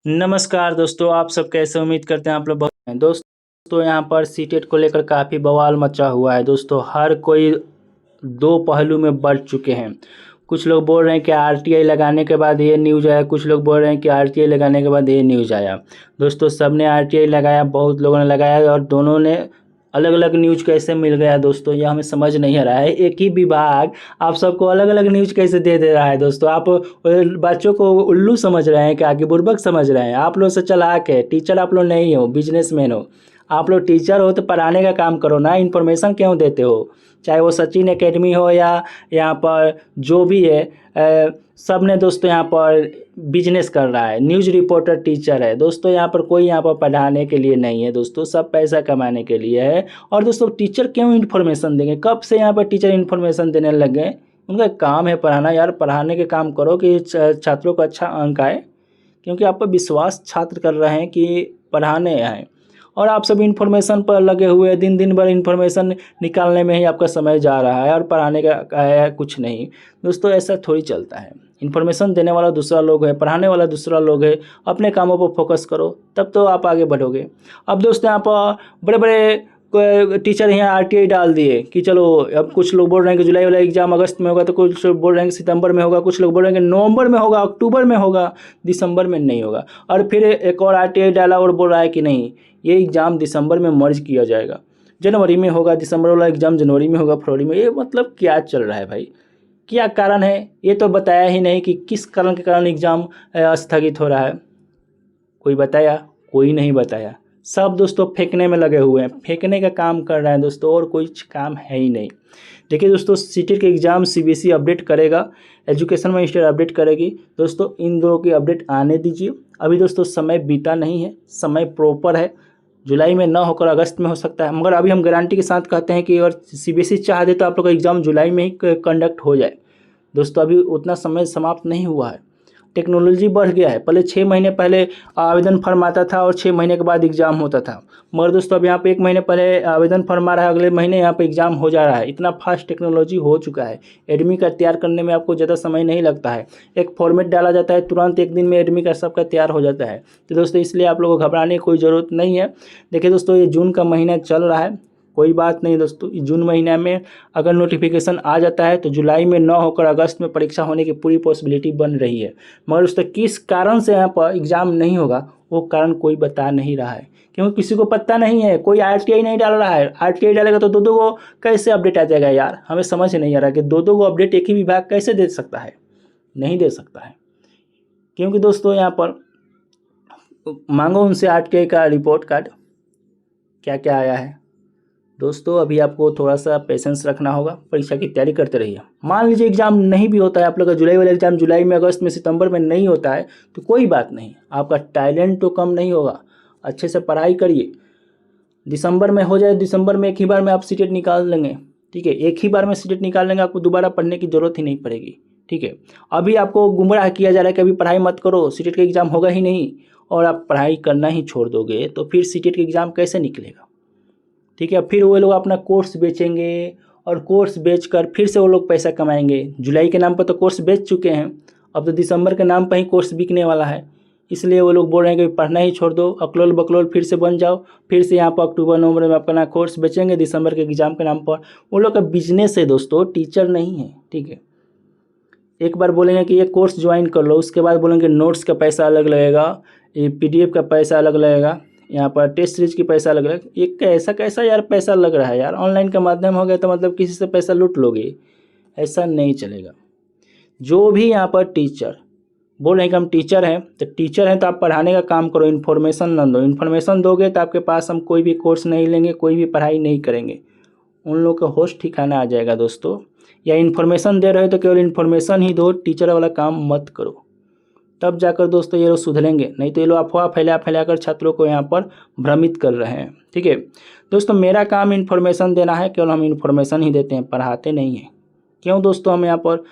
नमस्कार दोस्तों, आप सब कैसे उम्मीद करते हैं आप लोग बहुत हैं। दोस्तों यहाँ पर सीटेट को लेकर काफ़ी बवाल मचा हुआ है। दोस्तों हर कोई दो पहलू में बढ़ चुके हैं। कुछ लोग बोल रहे हैं कि आरटीआई लगाने के बाद ये न्यूज़ आया, कुछ लोग बोल रहे हैं कि आरटीआई लगाने के बाद ये न्यूज़ आया। दोस्तों सबने आरटीआई लगाया, बहुत लोगों ने लगाया और दोनों ने अलग अलग न्यूज़ कैसे मिल गया दोस्तों, ये हमें समझ नहीं आ रहा है। एक ही विभाग आप सबको अलग अलग न्यूज़ कैसे दे रहा है दोस्तों। आप बच्चों को उल्लू समझ रहे हैं, क्या कि बुड़बक समझ रहे हैं। आप लोग से चालाक है, टीचर आप लोग नहीं हो, बिजनेसमैन हो। आप लोग टीचर हो तो पढ़ाने का काम करो ना, इन्फॉर्मेशन क्यों देते हो। चाहे वो सचिन एकेडमी हो या यहाँ पर जो भी है, सब ने दोस्तों यहाँ पर बिजनेस कर रहा है। न्यूज़ रिपोर्टर टीचर है दोस्तों, यहाँ पर कोई यहाँ पर पढ़ाने के लिए नहीं है दोस्तों, सब पैसा कमाने के लिए है। और दोस्तों टीचर क्यों इन्फॉर्मेशन देंगे, कब से यहाँ पर टीचर इन्फॉर्मेशन देने लग गए। उनका काम है पढ़ाना यार, पढ़ाने के काम करो कि छात्रों को अच्छा अंक आए, क्योंकि आप पर विश्वास छात्र कर रहे हैं कि पढ़ाने आए और आप सब इन्फॉर्मेशन पर लगे हुए, दिन दिन भर इन्फॉर्मेशन निकालने में ही आपका समय जा रहा है और पढ़ाने का है कुछ नहीं। दोस्तों ऐसा थोड़ी चलता है। इन्फॉर्मेशन देने वाला दूसरा लोग है, पढ़ाने वाला दूसरा लोग है। अपने कामों पर फोकस करो, तब तो आप आगे बढ़ोगे। अब दोस्तों यहाँ पर बड़े बड़े टीचर यहाँ आरटीआई डाल दिए कि चलो, अब कुछ लोग बोल रहे हैं कि जुलाई वाला एग्जाम अगस्त में होगा, तो कुछ बोल रहे हैं कि सितंबर में होगा, कुछ लोग बोल रहे हैं कि नवंबर में होगा, अक्टूबर में होगा, दिसंबर में नहीं होगा। और फिर एक और आरटीआई डाला और बोल रहा है कि नहीं, ये एग्ज़ाम दिसंबर में मर्ज किया जाएगा, जनवरी में होगा, दिसंबर वाला एग्ज़ाम जनवरी में होगा, फरवरी में। ये मतलब क्या चल रहा है भाई, क्या कारण है, ये तो बताया ही नहीं कि किस कारण के कारण एग्ज़ाम स्थगित हो रहा है। कोई बताया? कोई नहीं बताया। सब दोस्तों फेंकने में लगे हुए हैं, फेंकने का काम कर रहे हैं दोस्तों, और कोई काम है ही नहीं। देखिए दोस्तों, सीटेट के एग्ज़ाम सीबीएसई अपडेट करेगा, एजुकेशन मिनिस्टर अपडेट करेगी। दोस्तों इन दोनों की अपडेट आने दीजिए। अभी दोस्तों समय बीता नहीं है, समय प्रॉपर है। जुलाई में ना होकर अगस्त में हो सकता है, मगर अभी हम गारंटी के साथ कहते हैं कि अगर सीबीएसई चाह दे तो आप लोग का एग्ज़ाम जुलाई में ही कंडक्ट हो जाए। दोस्तों अभी उतना समय समाप्त नहीं हुआ है, टेक्नोलॉजी बढ़ गया है। पहले 6 महीने पहले आवेदन फॉर्म आता था और 6 महीने के बाद एग्ज़ाम होता था, मगर दोस्तों अब यहाँ पे 1 महीने पहले आवेदन फॉर्म आ रहा है, अगले महीने यहाँ पे एग्ज़ाम हो जा रहा है। इतना फास्ट टेक्नोलॉजी हो चुका है। एडमी का तैयार करने में आपको ज़्यादा समय नहीं लगता है, एक फॉर्मेट डाला जाता है, तुरंत 1 दिन में एडमी का सबका तैयार हो जाता है। तो दोस्तों इसलिए आप लोगों को घबराने की कोई ज़रूरत नहीं है। देखिए दोस्तों, ये जून का महीना चल रहा है, कोई बात नहीं दोस्तों। जून महीने में अगर नोटिफिकेशन आ जाता है तो जुलाई में ना होकर अगस्त में परीक्षा होने की पूरी पॉसिबिलिटी बन रही है। मगर दोस्तों किस कारण से यहाँ पर एग्ज़ाम नहीं होगा, वो कारण कोई बता नहीं रहा है, क्योंकि किसी को पता नहीं है। कोई आरटीआई नहीं डाल रहा है। आरटीआई डालेगा तो दो दो को कैसे अपडेट आ जाएगा यार, हमें समझ नहीं आ रहा कि दो दो को अपडेट एक ही विभाग कैसे दे सकता है। नहीं दे सकता है, क्योंकि दोस्तों यहाँ पर मांगो उनसे आरटीआई का रिपोर्ट कार्ड, क्या क्या आया है। दोस्तों अभी आपको थोड़ा सा पेशेंस रखना होगा, परीक्षा की तैयारी करते रहिए। मान लीजिए एग्ज़ाम नहीं भी होता है आप लोग का, जुलाई वाला एग्ज़ाम जुलाई में, अगस्त में, सितंबर में नहीं होता है तो कोई बात नहीं, आपका टैलेंट तो कम नहीं होगा। अच्छे से पढ़ाई करिए, दिसंबर में हो जाए, दिसंबर में एक ही बार में आप सीटेट निकाल लेंगे। ठीक है, एक ही बार में सीटेट निकाल लेंगे, आपको दोबारा पढ़ने की ज़रूरत ही नहीं पड़ेगी। ठीक है, अभी आपको गुमराह किया जा रहा है कि अभी पढ़ाई मत करो, सीटेट का एग्ज़ाम होगा ही नहीं, और आप पढ़ाई करना ही छोड़ दोगे तो फिर सीटेट का एग्ज़ाम कैसे निकलेगा। ठीक है, फिर वो लोग अपना कोर्स बेचेंगे और कोर्स बेचकर फिर से वो लोग पैसा कमाएंगे। जुलाई के नाम पर तो कोर्स बेच चुके हैं, अब तो दिसंबर के नाम पर ही कोर्स बिकने वाला है। इसलिए वो लोग बोल रहे हैं कि पढ़ना ही छोड़ दो, अकलोल बकलोल फिर से बन जाओ, फिर से यहाँ पर अक्टूबर नवंबर में अपना कोर्स बेचेंगे दिसंबर के एग्ज़ाम के नाम पर। वो लोग का बिजनेस है दोस्तों, टीचर नहीं है। ठीक है, एक बार बोलेंगे कि ये कोर्स ज्वाइन कर लो, उसके बाद बोलेंगे नोट्स का पैसा अलग लगेगा, ये पीडीएफ का पैसा अलग लगेगा, यहाँ पर टेस्ट सीरीज की पैसा अलग अलग। ये कैसा कैसा यार पैसा लग रहा है यार, ऑनलाइन का माध्यम हो गया तो मतलब किसी से पैसा लूट लोगे, ऐसा नहीं चलेगा। जो भी यहाँ पर टीचर बोल रहे हैं कि हम टीचर हैं, तो टीचर हैं तो आप पढ़ाने का काम करो, इन्फॉर्मेशन न दो। इन्फॉर्मेशन दोगे तो आपके पास हम कोई भी कोर्स नहीं लेंगे, कोई भी पढ़ाई नहीं करेंगे, उन लोग का होश ठिकाना आ जाएगा दोस्तों। या इन्फॉर्मेशन दे रहे हो तो केवल इन्फॉर्मेशन ही दो, टीचर वाला काम मत करो, तब जाकर दोस्तों ये लोग सुधरेंगे। नहीं तो ये लोग अफवाह फैलाकर छात्रों को यहाँ पर भ्रमित कर रहे हैं। ठीक है दोस्तों, मेरा काम इन्फॉर्मेशन देना है, केवल हम इन्फॉर्मेशन ही देते हैं, पढ़ाते नहीं हैं। क्यों दोस्तों हम यहाँ पर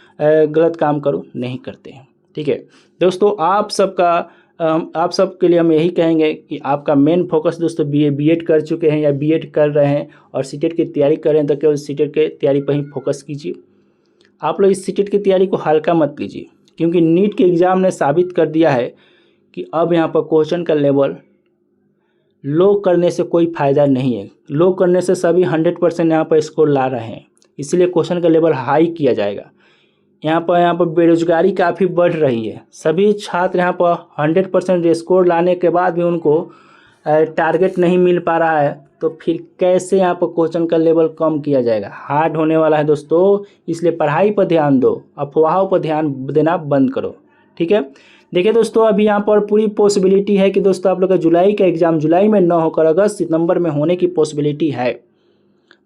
गलत काम करूँ, नहीं करते हैं। ठीक है दोस्तों, आप सबके लिए हम यही कहेंगे कि आपका मेन फोकस दोस्तों बीएड कर चुके हैं या बीएड कर रहे हैं और सीटेट की तैयारी कर रहे हैं, तो केवल सीटेट की तैयारी पर ही फोकस कीजिए। आप लोग इस सीटेट की तैयारी को हल्का मत लीजिए, क्योंकि नीट के एग्ज़ाम ने साबित कर दिया है कि अब यहाँ पर क्वेश्चन का लेवल लो करने से कोई फ़ायदा नहीं है। लो करने से सभी 100% यहाँ पर स्कोर ला रहे हैं, इसलिए क्वेश्चन का लेवल हाई किया जाएगा। यहाँ पर बेरोजगारी काफ़ी बढ़ रही है। सभी छात्र यहाँ पर 100% स्कोर लाने के बाद भी उनको टारगेट नहीं मिल पा रहा है, तो फिर कैसे यहाँ पर क्वेश्चन का लेवल कम किया जाएगा। हार्ड होने वाला है दोस्तों, इसलिए पढ़ाई पर ध्यान दो, अफवाहों पर ध्यान देना बंद करो। ठीक है, देखिए दोस्तों, अभी यहाँ पर पूरी पॉसिबिलिटी है कि दोस्तों आप लोग का जुलाई का एग्ज़ाम जुलाई में ना होकर अगस्त सितंबर में होने की पॉसिबिलिटी है।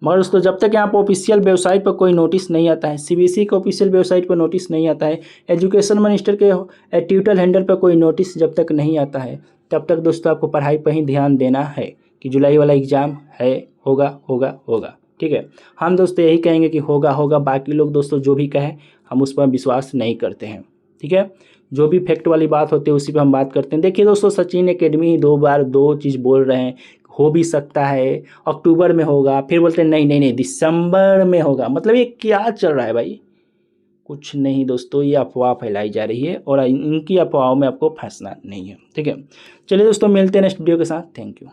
मगर दोस्तों जब तक यहाँ पर ऑफिशियल वेबसाइट पर कोई नोटिस नहीं आता है, सीबीएसई के ऑफिशियल वेबसाइट पर नोटिस नहीं आता है, एजुकेशन मिनिस्टर के ट्विटर हैंडल पर कोई नोटिस जब तक नहीं आता है, तब तक दोस्तों आपको पढ़ाई पर ही ध्यान देना है कि जुलाई वाला एग्ज़ाम है, होगा होगा होगा। ठीक है, हम दोस्तों यही कहेंगे कि होगा होगा, बाकी लोग दोस्तों जो भी कहें हम उस पर विश्वास नहीं करते हैं। ठीक है, जो भी फैक्ट वाली बात होती है उसी पे हम बात करते हैं। देखिए दोस्तों, सचिन एकेडमी ही 2 बार 2 चीज़ बोल रहे हैं, हो भी सकता है अक्टूबर में होगा, फिर बोलते हैं नहीं नहीं नहीं दिसंबर में होगा। मतलब ये क्या चल रहा है भाई? कुछ नहीं दोस्तों, ये अफवाह फैलाई जा रही है और इनकी अफवाहों में आपको फंसना नहीं है। ठीक है, चलिए दोस्तों, मिलते हैं नेक्स्ट वीडियो के साथ। Thank you.